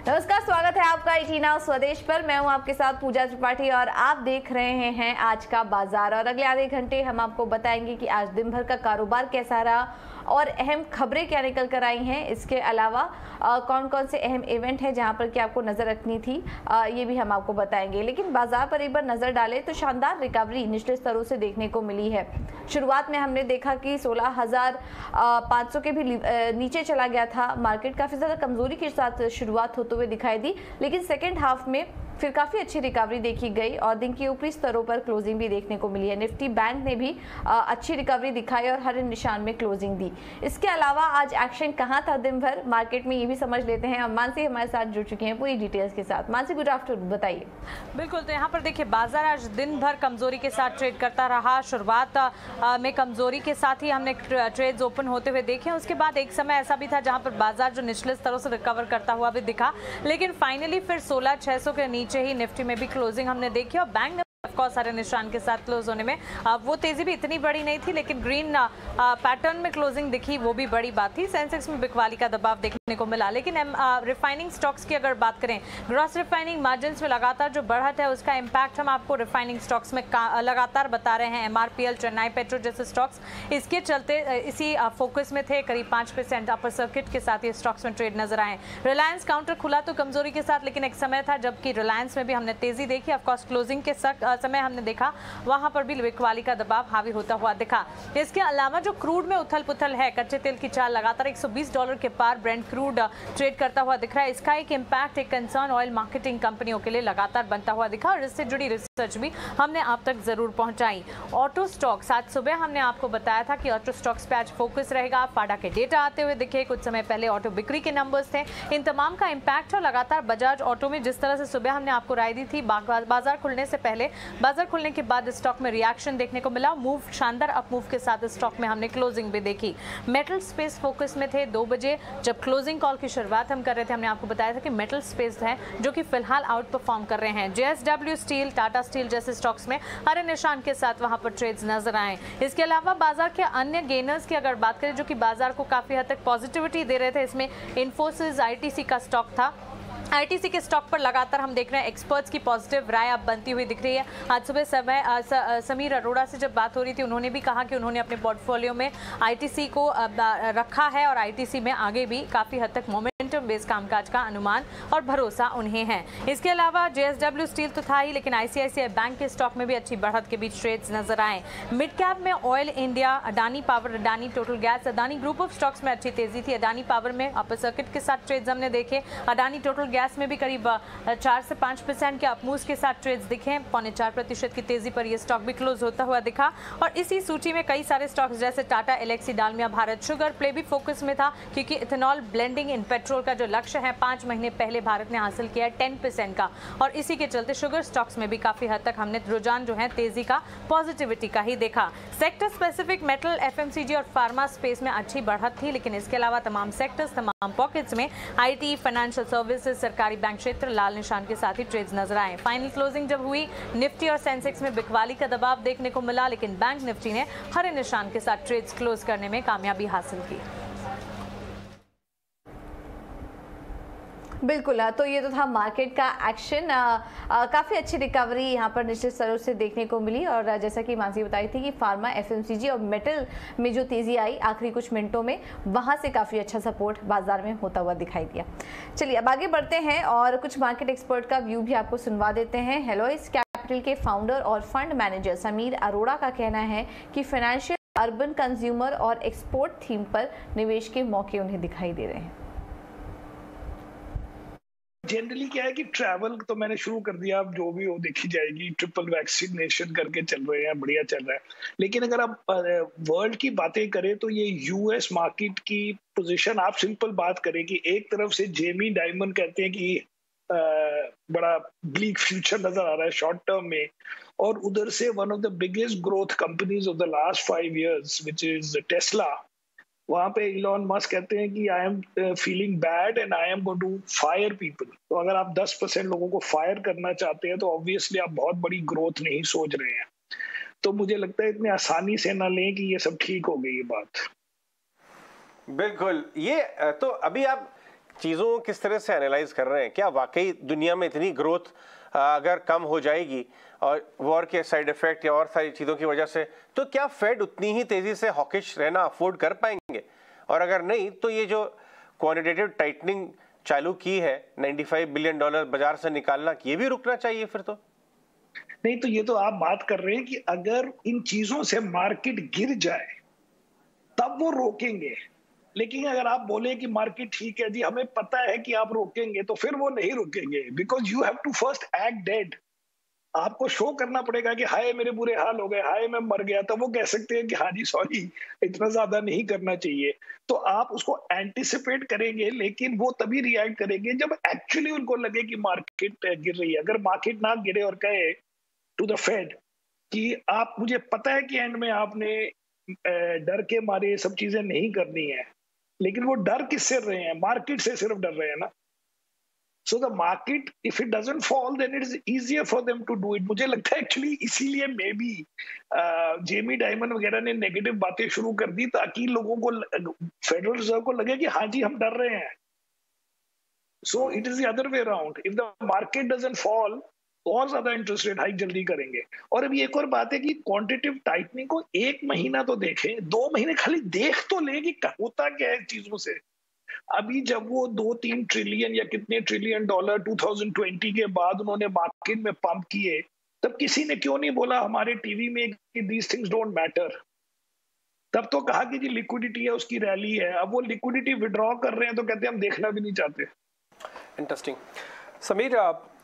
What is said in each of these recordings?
नमस्कार, स्वागत है आपका ET Now स्वदेश पर। मैं हूं आपके साथ पूजा त्रिपाठी और आप देख रहे हैं आज का बाजार। और अगले आधे घंटे हम आपको बताएंगे कि आज दिन भर का कारोबार कैसा रहा और अहम खबरें क्या निकल कर आई हैं। इसके अलावा कौन कौन से अहम इवेंट हैं जहां पर कि आपको नजर रखनी थी, ये भी हम आपको बताएंगे। लेकिन बाजार पर एक बार नजर डालें तो शानदार रिकवरी निचले स्तरों से देखने को मिली है। शुरुआत में हमने देखा कि 16,500 के भी नीचे चला गया था मार्केट। काफी ज्यादा कमजोरी के साथ शुरुआत होते हुए दिखाई दी, लेकिन सेकेंड हाफ में फिर काफी अच्छी रिकवरी देखी गई और दिन के ऊपरी स्तरों पर क्लोजिंग भी देखने को मिली है। निफ्टी बैंक ने भी अच्छी रिकवरी दिखाई और हरे निशान में क्लोजिंग दी। इसके अलावा आज एक्शन कहां था दिन भर मार्केट में, ये भी समझ लेते हैं। मानसी हमारे साथ जुड़ चुके हैं पूरी डिटेल्स के साथ। मानसी, गुड आफ्टरनून, बताइए। बिल्कुल, तो यहाँ पर देखिए बाजार आज दिन भर कमजोरी के साथ ट्रेड करता रहा। शुरुआत में कमजोरी के साथ ही हमने ट्रेड्स ओपन होते हुए देखे। उसके बाद एक समय ऐसा भी था जहां पर बाजार जो निचले स्तरों से रिकवर करता हुआ भी दिखा, लेकिन फाइनली फिर 16,600 के नीचे ही निफ्टी में भी क्लोजिंग हमने देखी और बैंक ने ऑफकोर्स सारे निशान के साथ क्लोज होने में वो तेजी भी इतनी बड़ी नहीं थी, लेकिन ग्रीन पैटर्न में क्लोजिंग दिखी, वो भी बड़ी बात थी। सेंसेक्स में बिकवाली का दबाव देखने को मिला। लेकिन रिफाइनिंग स्टॉक्स की अगर बात करें, ग्रॉस रिफाइनिंग मार्जिन में लगातार जो बढ़त है उसका इम्पैक्ट हम आपको रिफाइनिंग स्टॉक्स में लगातार बता रहे हैं। MRPL, चेन्नई पेट्रो जैसे स्टॉक्स इसके चलते इसी फोकस में थे। करीब 5% अपर सर्किट के साथ ये स्टॉक्स में ट्रेड नजर आए। रिलायंस काउंटर खुला तो कमजोरी के साथ, लेकिन एक समय था जबकि रिलायंस में भी हमने तेजी देखी। ऑफकोर्स क्लोजिंग के समय हमने देखा वहां पर भी बिकवाली का दबाव हावी होता हुआ दिखा। इसके अलावा जो क्रूड में उथल पुथल है, कच्चे तेल की चाल लगातार $120 के पार ब्रेंट क्रूड ट्रेड करता हुआ दिख रहा है। इसका एक इम्पैक्ट एक कंसर्न ऑयल मार्केटिंग कंपनियों के लिए लगातार बनता हुआ दिखा और इससे जुड़ी रिसर्च भी हमने आप तक जरूर पहुंचाई। ऑटो स्टॉक्स, आज सुबह हमने आपको बताया था कि ऑटो स्टॉक्स पे आज फोकस रहेगा। फाडा के डेटा आते हुए दिखे, कुछ समय पहले ऑटो बिक्री के नंबर्स थे, इन तमाम का इम्पैक्ट और लगातार बजाज ऑटो में जिस तरह से सुबह हमने आपको राय दी थी बाजार खुलने से पहले, बाजार खुलने के बाद स्टॉक में रिएक्शन देखने को मिला। मूव, शानदार अप मूव के साथ स्टॉक में हमने क्लोजिंग भी देखी। मेटल स्पेस फोकस में थे। 2 बजे जब क्लोजिंग कॉल की शुरुआत हम कर रहे थे, हमने आपको बताया था कि मेटल स्पेस है जो कि फिलहाल आउट परफॉर्म कर रहे हैं। JSW स्टील, टाटा स्टील जैसे स्टॉक्स में हरे निशान के साथ वहां पर ट्रेड्स नजर आए। इसके अलावा बाजार के अन्य गेनर्स की अगर बात करें जो कि बाजार को काफी हद तक पॉजिटिविटी दे रहे थे, इसमें इन्फोसिस, ITC का स्टॉक था। ITC के स्टॉक पर लगातार हम देख रहे हैं एक्सपर्ट्स की पॉजिटिव राय अब बनती हुई दिख रही है। आज सुबह समीर अरोड़ा से जब बात हो रही थी, उन्होंने भी कहा कि उन्होंने अपने पोर्टफोलियो में ITC को रखा है और ITC में आगे भी काफी हद तक मोमेंटम बेस्ड कामकाज का अनुमान और भरोसा उन्हें है। इसके अलावा JSW स्टील तो था ही, लेकिन ICICI बैंक के स्टॉक में भी अच्छी बढ़त के बीच ट्रेड्स नजर आए। मिड कैप में oil India, Adani power, Adani total gas, Adani group of stocks में अच्छी तेजी थी। अडानी पावर में अपर सर्किट के साथ ट्रेड्स हमने देखे। अडानी टोटल गैस में भी करीब 4 से 5% के अपमूव्स के साथ ट्रेड्स दिखे। 0.4% की तेजी पर यह स्टॉक भी क्लोज होता हुआ दिखा। और इसी सूची में कई सारे स्टॉक्स जैसे टाटा एल्क्सी, डालमिया भारत शुगर प्ले भी फोकस में था, क्योंकि इथेनॉल ब्लेंडिंग इन पेट्रोल का जो लक्ष्य है 5 महीने पहले भारत ने हासिल किया है 10% का, और इसी के चलते शुगर स्टॉक्स में भी काफी हद तक हमने रुझान जो है तेजी का, पॉजिटिविटी का ही देखा। सेक्टर स्पेसिफिक मेटल, FMCG और फार्मा स्पेस में अच्छी बढ़त थी, लेकिन इसके अलावा तमाम सेक्टर्स, तमाम पॉकेट्स में IT, फाइनेंशियल सर्विसेज, सरकारी बैंक क्षेत्र लाल निशान के साथ ही ट्रेड्स नजर आए। फाइनल क्लोजिंग जब हुई, निफ्टी और सेंसेक्स में बिकवाली का दबाव देखने को मिला, लेकिन बैंक निफ्टी ने हरे निशान के साथ ट्रेड्स क्लोज करने में कामयाबी हासिल की। बिल्कुल, तो ये तो था मार्केट का एक्शन। काफ़ी अच्छी रिकवरी यहाँ पर निश्चित स्तरों से देखने को मिली और जैसा कि मानसी बताई थी कि फार्मा, FMCG और मेटल में जो तेज़ी आई आखिरी कुछ मिनटों में, वहाँ से काफ़ी अच्छा सपोर्ट बाजार में होता हुआ दिखाई दिया। चलिए अब आगे बढ़ते हैं और कुछ मार्केट एक्सपर्ट का व्यू भी आपको सुनवा देते हैं। हेलोइस कैपिटल के फाउंडर और फंड मैनेजर समीर अरोड़ा का कहना है कि फाइनेंशियल, अर्बन, कंज्यूमर और एक्सपोर्ट थीम पर निवेश के मौके उन्हें दिखाई दे रहे हैं। जनरली क्या है कि ट्रैवल तो मैंने शुरू कर दिया, अब जो भी हो देखी जाएगी। ट्रिपल वैक्सीनेशन करके चल रहे हैं, बढ़िया चल रहा है। लेकिन अगर आप वर्ल्ड की बातें करें तो ये US मार्केट की पोजीशन, आप सिंपल बात करें कि एक तरफ से जेमी डायमंड कहते हैं कि बड़ा ब्लीक फ्यूचर नजर आ रहा है शॉर्ट टर्म में, और उधर से one of the biggest growth companies of the last 5 years which is Tesla, वहां पे इलॉन मस्क कहते हैं कि I am feeling bad and I am going to fire people. तो अगर आप 10% लोगों को फायर करना चाहते हैं तो ऑब्वियसली आप बहुत बड़ी ग्रोथ नहीं सोच रहे हैं। तो मुझे लगता है इतनी आसानी से ना लें कि ये सब ठीक हो गई ये बात। बिल्कुल, ये तो अभी आप चीज़ों को किस तरह से एनालाइज कर रहे हैं? क्या वाकई दुनिया में इतनी ग्रोथ अगर कम हो जाएगी और वॉर के साइड इफेक्ट या और सारी चीज़ों की वजह से, तो क्या फेड उतनी ही तेज़ी से हॉकिश रहना अफोर्ड कर पाएंगे? और अगर नहीं तो ये जो क्वांटिटेटिव टाइटनिंग चालू की है, $95 बिलियन बाजार से निकालना, ये भी रुकना चाहिए फिर तो? नहीं, तो ये तो आप बात कर रहे हैं कि अगर इन चीजों से मार्केट गिर जाए तब वो रोकेंगे। लेकिन अगर आप बोले कि मार्केट ठीक है जी, हमें पता है कि आप रोकेंगे, तो फिर वो नहीं रोकेंगे, because you have to first act dead. आपको शो करना पड़ेगा कि हाय मेरे बुरे हाल हो गए, हाय मैं मर गया, तब वो कह सकते हैं कि हाँ जी सॉरी, इतना ज्यादा नहीं करना चाहिए। तो आप उसको एंटिसिपेट करेंगे, लेकिन वो तभी रिएक्ट करेंगे जब एक्चुअली उनको लगे कि मार्केट गिर रही है। अगर मार्केट ना गिरे और कहे टू द फेड कि आप, मुझे पता है कि एंड में आपने डर के मारे सब चीजें नहीं करनी है, लेकिन वो डर किससे रहे हैं? मार्केट से सिर्फ डर रहे हैं ना। So the market if it doesn't fall then it is easier for them to do it. मुझे लगता है एक्चुअली इसीलिए मे बी जेमी डायमंड वगैरह ने नेगेटिव बातें शुरू कर दी, ताकि लोगों को, फेडरल रिजर्व को लगे कि हाँ जी हम डर रहे हैं। So it is the other way around. If the market doesn't fall, और ज्यादा इंटरेस्ट रेट हाइक जल्दी करेंगे। और अभी एक और बात है कि क्वांटिटेटिव टाइटनिंग को 1 महीना तो देखें, 2 महीने खाली देख तो ले कि होता क्या है चीजों से। अभी जब वो 2-3 ट्रिलियन या कितने ट्रिलियन डॉलर 2020 के बाद उन्होंने मार्केट में पंप किए, तब किसी ने क्यों नहीं बोला हमारे टीवी में कि दीज थिंग्स डोंट मैटर? तब तो कहा कि जी लिक्विडिटी है, उसकी रैली है। अब वो लिक्विडिटी विड्रॉ कर रहे हैं तो कहते हैं हम देखना भी नहीं चाहते। इंटरेस्टिंग। समीर,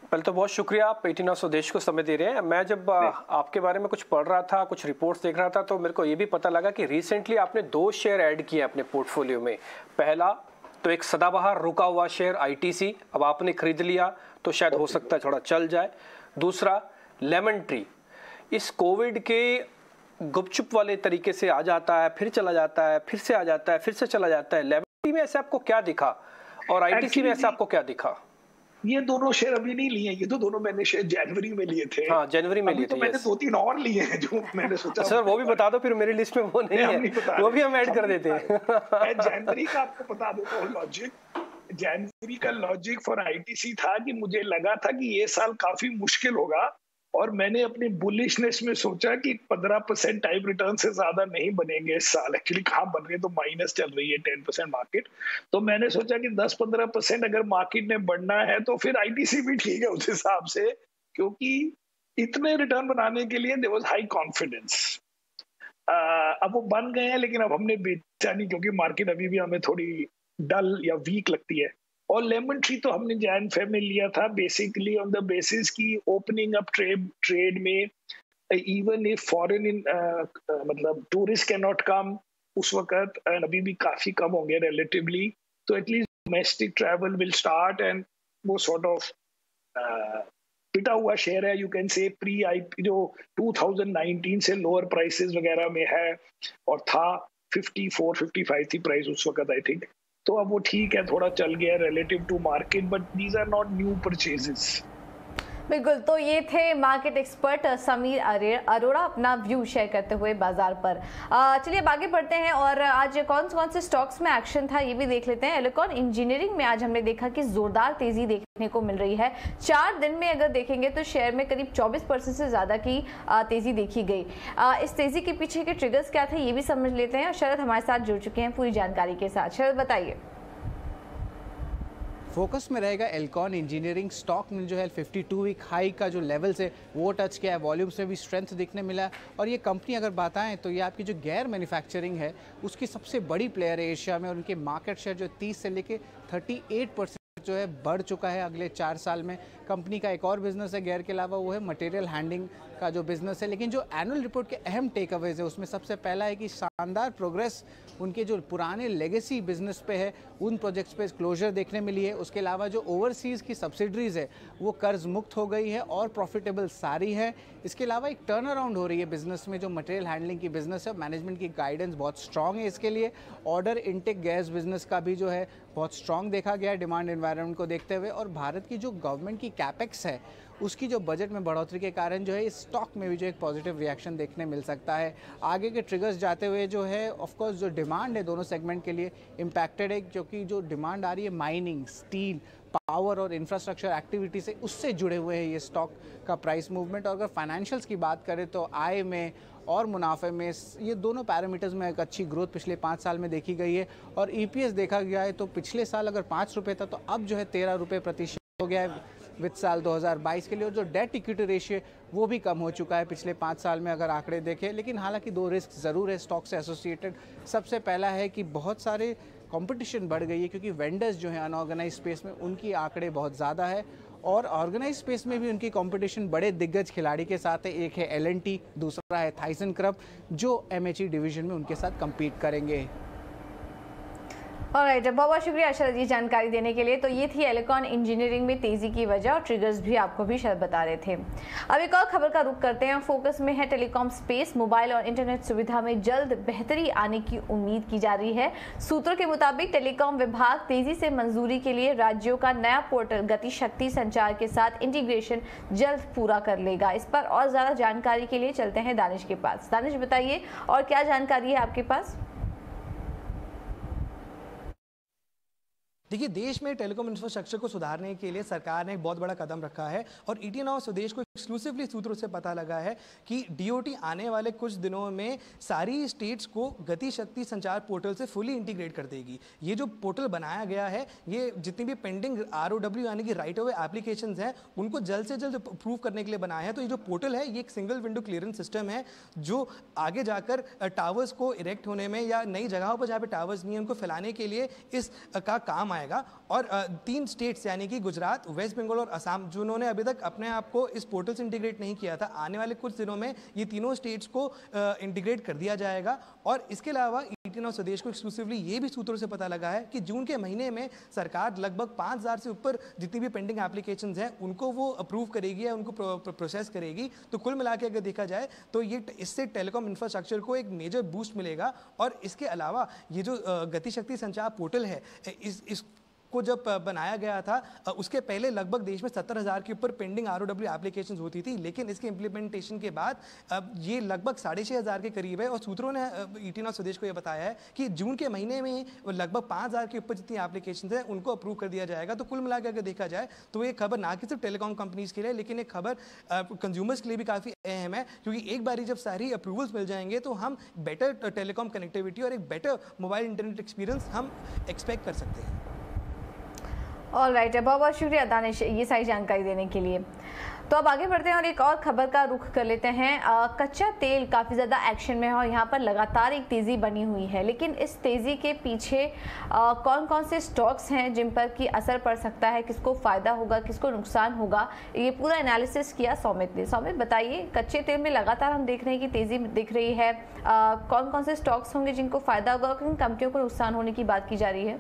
पहले तो बहुत शुक्रिया, आप 18 स्वदेश को समय दे रहे हैं। मैं जब आपके बारे में कुछ पढ़ रहा था, कुछ रिपोर्ट्स देख रहा था, तो मेरे को ये भी पता लगा कि रिसेंटली आपने 2 शेयर ऐड किए अपने पोर्टफोलियो में। पहला तो एक सदाबहार रुका हुआ शेयर ITC, अब आपने खरीद लिया तो शायद हो सकता है थोड़ा चल जाए। दूसरा लेमन ट्री, इस कोविड के गुपचुप वाले तरीके से आ जाता है, फिर चला जाता है, फिर से आ जाता है, फिर से चला जाता है। लेमन ट्री में ऐसे आपको क्या दिखा और ITC में ऐसे आपको क्या दिखा? ये दोनों शेयर अभी नहीं लिए, ये तो दोनों मैंने शेयर जनवरी में लिए थे। हाँ, जनवरी में लिए थे। तो मैंने 2-3 और लिए हैं जो मैंने सोचा। सर वो भी बता दो, फिर मेरी लिस्ट में वो नहीं है, वो भी हम ऐड कर देते हैं। मैं जनवरी का आपको बता देता हूँ लॉजिक। जनवरी का लॉजिक फॉर ITC था कि मुझे लगा था कि ये साल काफी मुश्किल होगा, और मैंने अपनी बुलिशनेस में सोचा कि 15% टाइप रिटर्न से ज्यादा नहीं बनेंगे इस साल। एक्चुअली कहाँ बन रहे, तो माइनस चल रही है 10% मार्केट। तो मैंने सोचा कि 10-15% अगर मार्केट ने बढ़ना है तो फिर ITC भी ठीक है उस हिसाब से, क्योंकि इतने रिटर्न बनाने के लिए देयर वाज हाई कॉन्फिडेंस। अब वो बन गए हैं, लेकिन अब हमने बेचा नहीं, क्योंकि मार्केट अभी भी हमें थोड़ी डल या वीक लगती है। और लेमन ट्री तो हमने जैन फेब में लिया था बेसिकली ऑन द बेसिस की ओपनिंग अप ट्रेड में, इवन इफ फॉरेन मतलब टूरिस्ट कैन नॉट कम उस वक्त, एंड अभी भी काफी कम होंगे रिलेटिवली, तो at least domestic travel will start, and वो सॉर्ट ऑफ पिटा हुआ शेयर है, you can say pre IP जो 2019 से लोअर प्राइसेस वगैरह में है, और था 54-55 थी प्राइस उस वक्त आई थिंक। तो अब वो ठीक है, थोड़ा चल गया relative to market, but these are not new purchases. बिल्कुल, तो ये थे मार्केट एक्सपर्ट समीर अरोड़ा अपना व्यू शेयर करते हुए बाजार पर। चलिए अब आगे बढ़ते हैं और आज कौन से स्टॉक्स में एक्शन था ये भी देख लेते हैं। एलिकॉन इंजीनियरिंग में आज हमने देखा कि जोरदार तेजी देखने को मिल रही है। 4 दिन में अगर देखेंगे तो शेयर में करीब 24% से ज्यादा की तेजी देखी गई। इस तेजी के पीछे के ट्रिगर्स क्या थे ये भी समझ लेते हैं, और शरद हमारे साथ जुड़ चुके हैं पूरी जानकारी के साथ। शरद बताइए। फोकस में रहेगा एल्कॉन इंजीनियरिंग। स्टॉक में जो है 52 वीक हाई का जो लेवल्स है वो टच किया है, वॉल्यूम्स में भी स्ट्रेंथ दिखने मिला है। और ये कंपनी अगर बताएं तो ये आपकी जो गैर मैन्युफैक्चरिंग है उसकी सबसे बड़ी प्लेयर है एशिया में, और उनके मार्केट शेयर जो 30 से लेके 38% जो है बढ़ चुका है अगले 4 साल में। कंपनी का एक और बिजनेस है गैर के अलावा, वो है मटेरियल हैंडलिंग का जो बिजनेस है। लेकिन जो एनुअल रिपोर्ट के अहम टेक अवेज है उसमें सबसे पहला है कि शानदार प्रोग्रेस उनके जो पुराने लेगेसी बिजनेस पे है उन प्रोजेक्ट्स पे क्लोजर देखने मिली है। उसके अलावा जो ओवरसीज़ की सब्सिडरीज है वो कर्ज मुक्त हो गई है और प्रॉफिटेबल सारी है। इसके अलावा एक टर्न अराउंड हो रही है बिजनेस में, जो मटेरियल हैंडलिंग की बिजनेस है। मैनेजमेंट की गाइडेंस बहुत स्ट्रांग है इसके लिए। ऑर्डर इनटेक गैस बिजनेस का भी जो है बहुत स्ट्रांग देखा गया है डिमांड एनवायरनमेंट को देखते हुए। और भारत की जो गवर्नमेंट की कैपेक्स है उसकी जो बजट में बढ़ोतरी के कारण जो है इस स्टॉक में भी जो एक पॉजिटिव रिएक्शन देखने मिल सकता है। आगे के ट्रिगर्स जाते हुए जो है ऑफकोर्स जो डिमांड है दोनों सेगमेंट के लिए इम्पैक्टेड है, क्योंकि जो डिमांड आ रही है माइनिंग, स्टील, पावर और इंफ्रास्ट्रक्चर एक्टिविटी से, उससे जुड़े हुए हैं ये स्टॉक का प्राइस मूवमेंट। और अगर फाइनेंशियल्स की बात करें तो आय में और मुनाफे में ये दोनों पैरामीटर्स में एक अच्छी ग्रोथ पिछले 5 साल में देखी गई है। और ईपीएस देखा गया है तो पिछले साल अगर 5 रुपये था तो अब जो है 13 रुपये प्रति शेयर हो गया है वित्त साल 2022 के लिए। और जो डेट इक्विटी रेशियो वो भी कम हो चुका है पिछले 5 साल में अगर आंकड़े देखें। लेकिन हालांकि 2 रिस्क ज़रूर है स्टॉक से एसोसिएटेड। सबसे पहला है कि बहुत सारे कंपटीशन बढ़ गई है, क्योंकि वेंडर्स जो हैं अनऑर्गेनाइज स्पेस में उनकी आंकड़े बहुत ज़्यादा है, और ऑर्गेनाइज स्पेस में भी उनकी कंपटीशन बड़े दिग्गज खिलाड़ी के साथ है। एक है L&T, दूसरा है थाइसेनक्रप, जो MHE डिवीजन में उनके साथ कम्पीट करेंगे। ऑलराइट, बहुत बहुत शुक्रिया अशरद जी जानकारी देने के लिए। तो ये थी एलिकॉन इंजीनियरिंग में तेजी की वजह और ट्रिगर्स भी आपको भी शायद बता रहे थे। अब एक और खबर का रुख करते हैं। फोकस में है टेलीकॉम स्पेस। मोबाइल और इंटरनेट सुविधा में जल्द बेहतरी आने की उम्मीद की जा रही है। सूत्रों के मुताबिक टेलीकॉम विभाग तेजी से मंजूरी के लिए राज्यों का नया पोर्टल गति शक्ति संचार के साथ इंटीग्रेशन जल्द पूरा कर लेगा। इस पर और ज्यादा जानकारी के लिए चलते हैं दानिश के पास। दानिश, बताइए और क्या जानकारी है आपके पास? देखिए, देश में टेलीकॉम इंफ्रास्ट्रक्चर को सुधारने के लिए सरकार ने एक बहुत बड़ा कदम रखा है और ET Now स्वदेश को एक्सक्लूसिवली सूत्रों से पता लगा है कि DOT आने वाले कुछ दिनों में सारी स्टेट्स को गति शक्ति संचार पोर्टल से फुली इंटीग्रेट कर देगी। ये जो पोर्टल बनाया गया है, ये जितनी भी पेंडिंग ROW यानी कि राइट ऑफ एप्लीकेशंस हैं उनको जल्द से जल्द अप्रूव करने के लिए बनाया है। तो ये जो पोर्टल है ये एक सिंगल विंडो क्लियरेंस सिस्टम है जो आगे जाकर टावर्स को इरेक्ट होने में या नई जगहों पर जहाँ पे टावर्स नहीं है उनको फैलाने के लिए इस का काम आएगा। और 3 स्टेट्स यानी कि गुजरात, वेस्ट बंगाल और असम, जिन्होंने अभी तक अपने आप को इस पोर्टल से इंटीग्रेट नहीं किया था, आने वाले कुछ दिनों में ये तीनों स्टेट्स को इंटीग्रेट कर दिया जाएगा। और इसके अलावा ET Now स्वदेश को एक्सक्लूसिवली ये भी सूत्रों से पता लगा है कि जून के महीने में सरकार लगभग 5000 से ऊपर जितनी भी पेंडिंग एप्लीकेशंस हैं उनको वो अप्रूव करेगी या उनको प्रोसेस करेगी। तो कुल मिला के अगर देखा जाए तो ये इससे टेलीकॉम इंफ्रास्ट्रक्चर को एक मेजर बूस्ट मिलेगा। और इसके अलावा ये जो गति शक्ति संचार पोर्टल है, इस को जब बनाया गया था उसके पहले लगभग देश में 70,000 के ऊपर पेंडिंग ROW एप्लीकेशंस होती थी, लेकिन इसके इम्प्लीमेंटेशन के बाद ये लगभग 6,500 के करीब है। और सूत्रों ने ET Now स्वदेश को ये बताया है कि जून के महीने में लगभग 5,000 के ऊपर जितनी एप्लीकेशंस हैं उनको अप्रूव कर दिया जाएगा। तो कुल मिलाकर अगर देखा जाए तो ये खबर ना कि सिर्फ टेलीकॉम कंपनीज के लिए, लेकिन एक खबर कंज्यूमर्स के लिए भी काफ़ी अहम है, क्योंकि एक बारी जब सारी अप्रूवल्स मिल जाएंगे तो हम बेटर टेलीकॉम कनेक्टिविटी और एक बेटर मोबाइल इंटरनेट एक्सपीरियंस हम एक्सपेक्ट कर सकते हैं। ऑलराइट, बहुत बहुत शुक्रिया दानिश ये सारी जानकारी देने के लिए। तो अब आगे बढ़ते हैं और एक और खबर का रुख कर लेते हैं। कच्चा तेल काफ़ी ज़्यादा एक्शन में है और यहाँ पर लगातार एक तेज़ी बनी हुई है, लेकिन इस तेज़ी के पीछे कौन कौन से स्टॉक्स हैं जिन पर की असर पड़ सकता है, किसको फ़ायदा होगा, किसको नुकसान होगा, ये पूरा एनालिसिस किया सौमित ने। सौमित, बताइए, कच्चे तेल में लगातार हम देख रहे हैं कि तेज़ी दिख रही है, कौन कौन से स्टॉक्स होंगे जिनको फ़ायदा होगा और किन कंपनियों को नुकसान होने की बात की जा रही है?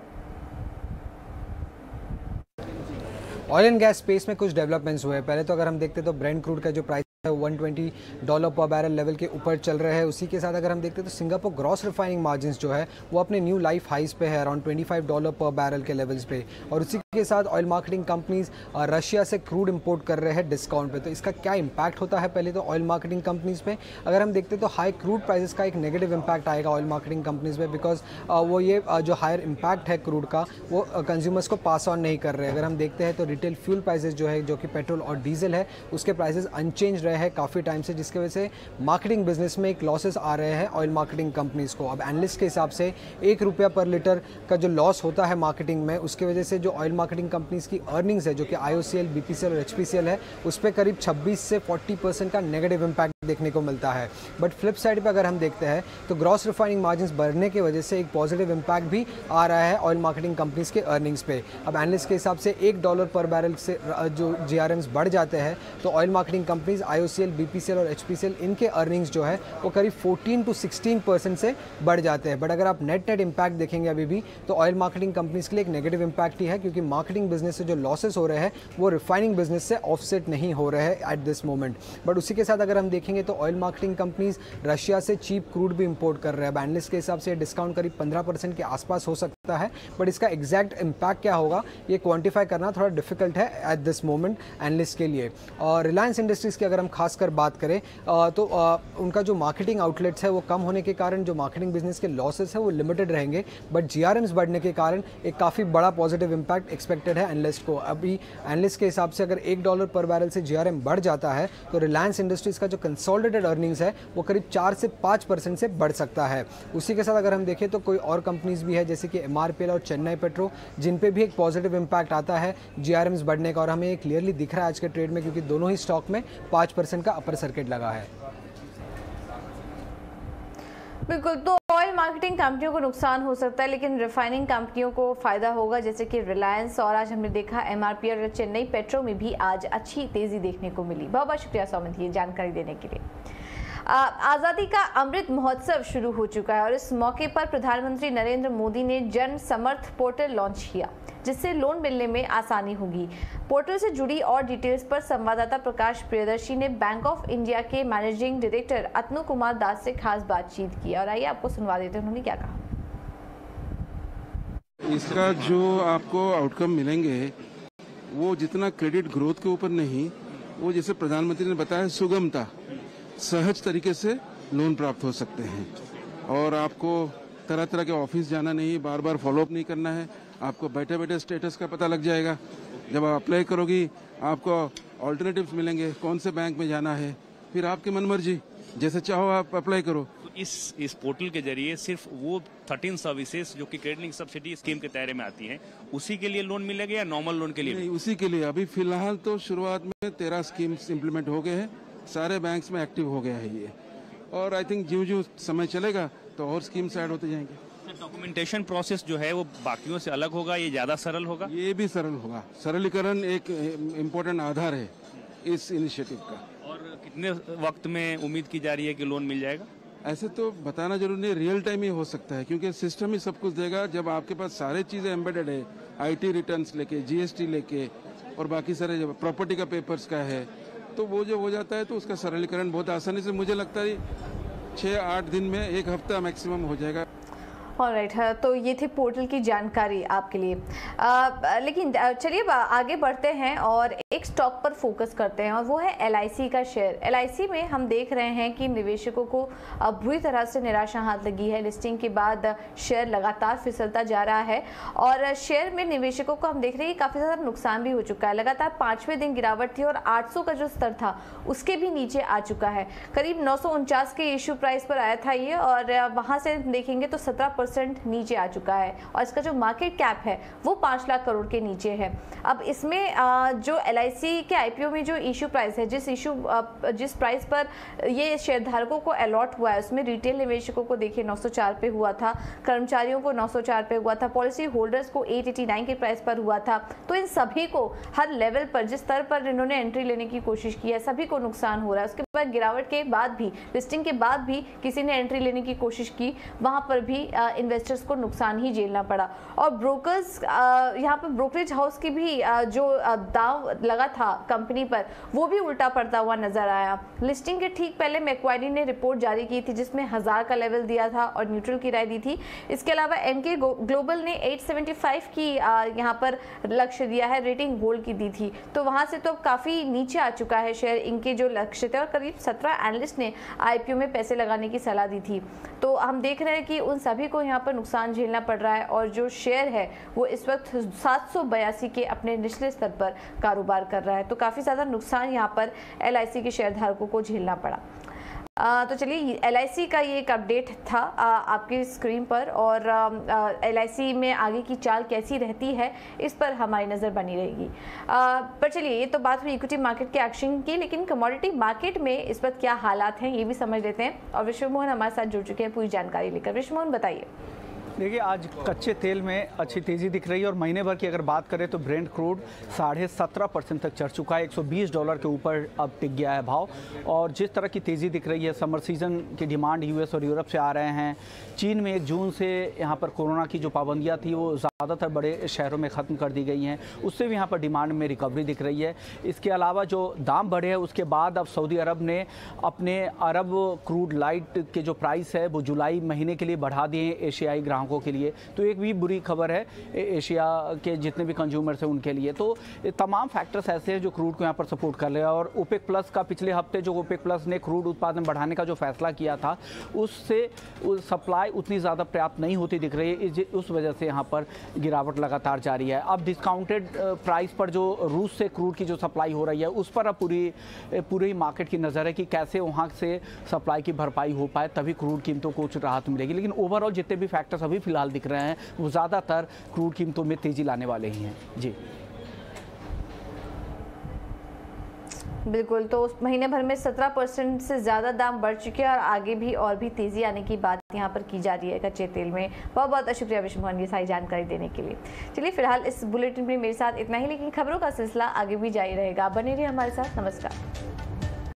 ऑयल एंड गैस स्पेस में कुछ डेवलपमेंट्स हुए हैं। पहले तो अगर हम देखते तो ब्रेंट क्रूड का जो प्राइस $120 पर बैरल लेवल के ऊपर चल रहे हैं। उसी के साथ अगर हम देखते हैं तो सिंगापुर ग्रॉस रिफाइनिंग मार्जिन्स जो है वो अपने न्यू लाइफ हाइस पे है, अराउंड $25 पर बैरल के लेवल्स पे। और उसी के साथ ऑयल मार्केटिंग कंपनीज रशिया से क्रूड इंपोर्ट कर रहे हैं डिस्काउंट पे। तो इसका क्या इम्पैक्ट होता है, पहले तो ऑयल मार्केटिंग कंपनीज पे अगर हम देखते तो हाई क्रूड प्राइसेस का एक नेगेटिव इम्पैक्ट आएगा ऑयल मार्केटिंग कंपनीज पे, बिकॉज वो ये जो हायर इम्पैक्ट है क्रूड का वो कंज्यूमर्स को पास ऑन नहीं कर रहे। अगर हम देखते हैं तो रिटेल फ्यूल प्राइसेस जो है, जो कि पेट्रोल और डीजल है, उसके प्राइसेस अनचेंज रहे हैं काफ़ी टाइम से, जिसकी वजह से मार्केटिंग बिजनेस में एक लॉसेस आ रहे हैं ऑयल मार्केटिंग कंपनीज को। अब एनालिस्ट के हिसाब से ₹1 पर लीटर का जो लॉस होता है मार्केटिंग में, उसकी वजह से जो ऑयल मार्केटिंग कंपनीज की अर्निंग्स है, जो कि IOCL, BPCL और HPCL है, उस पर करीब 26 से 40% का नेगेटिव इम्पैक्ट देखने को मिलता है। बट फ्लिप साइड पे अगर हम देखते हैं तो ग्रॉस रिफाइनिंग मार्जिन्स बढ़ने की वजह से एक पॉजिटिव इम्पैक्ट भी आ रहा है ऑयल मार्केटिंग कंपनीज के अर्निंग्स पे। अब एनालिस्ट के हिसाब से $1 पर बैरल से जो GRMs बढ़ जाते हैं तो oil marketing companies IOCL, BPCL और HPCL इनके अर्निंग्स जो है वो करीब 14 to 16% से बढ़ जाते हैं। बट अगर आप नेट इम्पैक्ट देखेंगे अभी भी तो ऑयल मार्केटिंग कंपनीज के लिए एक नेगेटिव इम्पैक्ट ही है, क्योंकि मार्केटिंग बिजनेस से जो लॉसेस हो रहे हैं वो रिफाइनिंग बिजनेस से ऑफसेट नहीं हो रहे हैं एट दिस मोमेंट। बट उसी के साथ अगर हम देखेंगे तो ऑयल मार्केटिंग कंपनीज रशिया से चीप क्रूड भी इंपोर्ट कर रहे हैं। एनालिस्ट के हिसाब से डिस्काउंट करीब 15% के आसपास हो सकता है, बट इसका एग्जैक्ट इम्पैक्ट क्या होगा ये क्वांटिफाई करना थोड़ा डिफिकल्ट है एट दिस मोमेंट एनालिस्ट के लिए। और रिलायंस इंडस्ट्रीज की अगर हम खासकर बात करें तो उनका जो मार्केटिंग आउटलेट्स है वो कम होने के कारण जो मार्केटिंग बिजनेस के लॉसेस है वो लिमिटेड रहेंगे, बट जीआरएम्स बढ़ने के कारण एक काफ़ी बड़ा पॉजिटिव इम्पैक्ट एक्सपेक्टेड है एनालिस्ट को। अभी एनालिस्ट के हिसाब से अगर $1 पर बैरल से जीआरएम बढ़ जाता है तो रिलायंस इंडस्ट्रीज़ का जो कंसोलिडेटेड अर्निंग्स है वो करीब 4 से 5% से बढ़ सकता है। उसी के साथ अगर हम देखें तो कोई और कंपनीज भी है जैसे कि MRPL और चेन्नई पेट्रो, जिन पे भी एक पॉजिटिव इम्पैक्ट आता है जीआरएम्स बढ़ने का, और हमें ये क्लियरली दिख रहा है आज के ट्रेड में क्योंकि दोनों ही स्टॉक में 5% का अपर सर्किट लगा है। बिल्कुल, तो ऑयल मार्केटिंग कंपनियों को नुकसान हो सकता है लेकिन रिफाइनिंग कंपनियों को फायदा होगा, जैसे कि रिलायंस और आज हमने देखा MRPL और चेन्नई पेट्रो में भी आज अच्छी तेजी देखने को मिली। बहुत बहुत शुक्रिया सौमित ये जानकारी देने के लिए। आज़ादी का अमृत महोत्सव शुरू हो चुका है और इस मौके पर प्रधानमंत्री नरेंद्र मोदी ने जन समर्थ पोर्टल लॉन्च किया जिससे लोन मिलने में आसानी होगी। पोर्टल से जुड़ी और डिटेल्स पर संवाददाता प्रकाश प्रियदर्शी ने बैंक ऑफ इंडिया के मैनेजिंग डायरेक्टर अतनु कुमार दास से खास बातचीत की और आइए आपको सुनवा देते हैं उन्होंने क्या कहा। इसका जो आपको आउटकम मिलेंगे वो जितना क्रेडिट ग्रोथ के ऊपर नहीं, वो जैसे प्रधानमंत्री ने बताया सुगमता, सहज तरीके से लोन प्राप्त हो सकते हैं और आपको तरह तरह के ऑफिस जाना नहीं, बार बार फॉलोअप नहीं करना है, आपको बैठे बैठे स्टेटस का पता लग जाएगा। जब आप अप्लाई करोगी आपको ऑल्टरनेटिव्स मिलेंगे, कौन से बैंक में जाना है, फिर आपकी मनमर्जी जैसे चाहो आप अप्लाई करो। तो इस पोर्टल के जरिए सिर्फ वो 13 सर्विसेज जो कि क्रेडिट सब्सिडी स्कीम के दायरे में आती हैं उसी के लिए लोन मिलेगा या नॉर्मल लोन के लिए? नहीं, उसी के लिए। अभी फिलहाल तो शुरुआत में 13 स्कीम्स इम्प्लीमेंट हो गए हैं, सारे बैंक्स में एक्टिव हो गया है ये, और आई थिंक ज्यों ज्यों समय चलेगा तो और स्कीम्स ऐड होते जाएंगे। डॉक्यूमेंटेशन प्रोसेस जो है वो बाकियों से अलग होगा, ये ज्यादा सरल होगा? ये भी सरल होगा। सरलीकरण एक इम्पोर्टेंट आधार है इस इनिशिएटिव का। और कितने वक्त में उम्मीद की जा रही है कि लोन मिल जाएगा? ऐसे तो बताना जरूरी नहीं, रियल टाइम ही हो सकता है क्योंकि सिस्टम ही सब कुछ देगा। जब आपके पास सारे चीजें एम्बेडेड है, IT रिटर्न्स लेके, GST लेके और बाकी सारे जब प्रॉपर्टी का पेपर्स का है, तो वो जो हो जाता है तो उसका सरलीकरण बहुत आसानी से, मुझे लगता है 6-8 दिन में, 1 हफ्ता मैक्सिमम हो जाएगा। ऑलराइट, तो ये थी पोर्टल की जानकारी आपके लिए। लेकिन चलिए आगे बढ़ते हैं और एक स्टॉक पर फोकस करते हैं और वो है LIC का शेयर। LIC में हम देख रहे हैं कि निवेशकों को बुरी तरह से निराशा हाथ लगी है। लिस्टिंग के बाद शेयर लगातार फिसलता जा रहा है और शेयर में निवेशकों को हम देख रहे हैं कि काफ़ी ज़्यादा नुकसान भी हो चुका है। लगातार 5वें दिन गिरावट थी और 800 का जो स्तर था उसके भी नीचे आ चुका है। करीब 949 के इशू प्राइस पर आया था ये और वहाँ से देखेंगे तो 17% नीचे आ चुका है और इसका जो मार्केट कैप है वो 5 लाख करोड़ के नीचे है। अब इसमें जो LIC के IPO में जो इशू प्राइस है, जिस प्राइस पर ये शेयरधारकों को अलॉट हुआ है उसमें रिटेल निवेशकों को देखिए 904 पे हुआ था, कर्मचारियों को 904 पे हुआ था, पॉलिसी होल्डर्स को 889 के प्राइस पर हुआ था। तो इन सभी को हर लेवल पर जिस स्तर पर इन्होंने एंट्री लेने की कोशिश की है सभी को नुकसान हो रहा है। उसके बाद गिरावट के बाद भी, लिस्टिंग के बाद भी किसी ने एंट्री लेने की कोशिश की, वहां पर भी इन्वेस्टर्स को नुकसान ही झेलना पड़ा। और ब्रोकर्स, यहाँ पर ब्रोकरेज हाउस की भी जो दाव लगा था कंपनी पर वो भी उल्टा पड़ता हुआ नजर आया। लिस्टिंग के ठीक पहले मैक्वारी ने रिपोर्ट जारी की थी जिसमें 1000 का लेवल दिया था और न्यूट्रल की राय दी थी। इसके अलावा MK ग्लोबल ने 875 की यहाँ पर लक्ष्य दिया है, रेटिंग होल्ड की दी थी। तो वहां से तो काफी नीचे आ चुका है शेयर, इनके जो लक्ष्य थे और करीब 17 एनालिस्ट ने IPO में पैसे लगाने की सलाह दी थी। तो हम देख रहे हैं कि उन सभी को यहाँ पर नुकसान झेलना पड़ रहा है और जो शेयर है वो इस वक्त 782 के अपने निचले स्तर पर कारोबार कर रहा है। तो काफ़ी ज़्यादा नुकसान यहाँ पर LIC के शेयरधारकों को झेलना पड़ा। तो चलिए LIC का ये एक अपडेट था आपकी स्क्रीन पर और LIC में आगे की चाल कैसी रहती है इस पर हमारी नज़र बनी रहेगी। पर चलिए ये तो बात हुई इक्विटी मार्केट के एक्शन की, लेकिन कमोडिटी मार्केट में इस वक्त क्या हालात हैं ये भी समझ लेते हैं और विश्व मोहन हमारे साथ जुड़ चुके हैं पूरी जानकारी लेकर। विश्व मोहन बताइए। देखिए आज कच्चे तेल में अच्छी तेज़ी दिख रही है और महीने भर की अगर बात करें तो ब्रेंट क्रूड 17.5% तक चढ़ चुका है, $120 के ऊपर अब टिक गया है भाव। और जिस तरह की तेज़ी दिख रही है, समर सीज़न की डिमांड US और यूरोप से आ रहे हैं। चीन में 1 जून से यहाँ पर कोरोना की जो पाबंदियाँ थी वो ज़्यादातर बड़े शहरों में ख़त्म कर दी गई हैं, उससे भी यहाँ पर डिमांड में रिकवरी दिख रही है। इसके अलावा जो दाम बढ़े हैं उसके बाद अब सऊदी अरब ने अपने अरब क्रूड लाइट के जो प्राइस है वो जुलाई महीने के लिए बढ़ा दिए हैं एशियाई ग्राहकों ग्राहकों के लिए, तो एक भी बुरी खबर है एशिया के जितने भी कंज्यूमर्स हैं उनके लिए। तो तमाम फैक्टर्स ऐसे हैं जो क्रूड को यहाँ पर सपोर्ट कर रहे हैं। और ओपेक प्लस का पिछले हफ्ते जो ओपेक प्लस ने क्रूड उत्पादन बढ़ाने का जो फैसला किया था, उससे सप्लाई उतनी ज़्यादा पर्याप्त नहीं होती दिख रही है, उस वजह से यहाँ पर गिरावट लगातार जारी है। अब डिस्काउंटेड प्राइस पर जो रूस से क्रूड की जो सप्लाई हो रही है उस पर अब पूरी मार्केट की नज़र है कि कैसे वहाँ से सप्लाई की भरपाई हो पाए, तभी क्रूड कीमतों को कुछ राहत मिलेगी। लेकिन ओवरऑल जितने भी फैक्टर्स अभी फिलहाल दिख रहे हैं वो ज़्यादातर क्रूड कीमतों में तेज़ी लाने वाले ही हैं। जी बिल्कुल, तो उस महीने भर में 17% से ज़्यादा दाम बढ़ चुके हैं और आगे भी और भी तेज़ी आने की बात यहाँ पर की जा रही है कच्चे तेल में। बहुत बहुत शुक्रिया विष्णु मोहन ये सारी जानकारी देने के लिए। चलिए फिलहाल इस बुलेटिन में मेरे साथ इतना ही, लेकिन खबरों का सिलसिला आगे भी जारी रहेगा। बने रहिए हमारे साथ। नमस्कार।